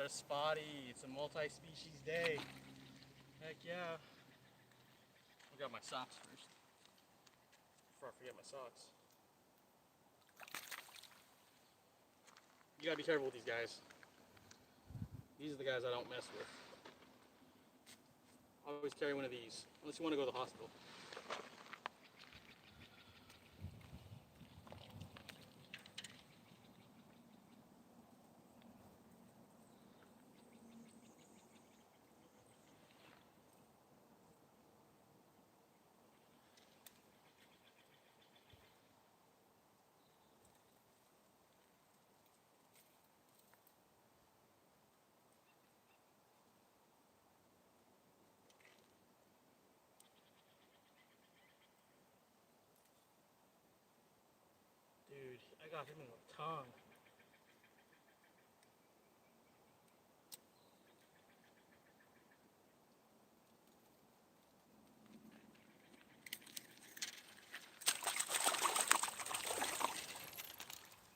a spotty. It's a multi-species day. Heck yeah. I got my socks first. Before I forget my socks. You gotta be careful with these guys. These are the guys I don't mess with. I always carry one of these, unless you want to go to the hospital. Dude, I got him in the tongue.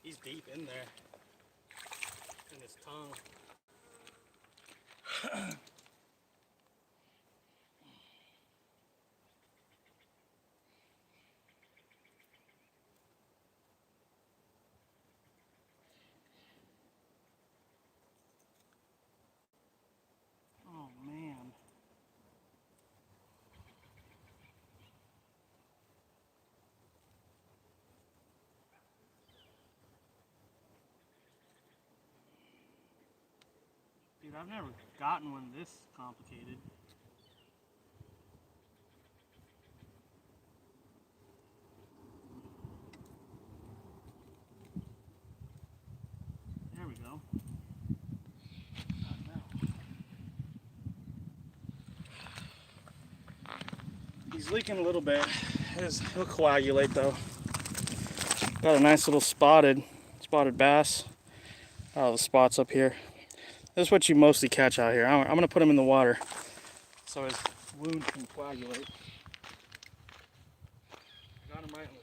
He's deep in there. In his tongue. Oh man. Dude, I've never gotten one this complicated. There we go. He's leaking a little bit. He'll coagulate though. Got a nice little spotted bass. Oh, the spots up here. This is what you mostly catch out here. I'm gonna put him in the water so his wound can coagulate. Got him right in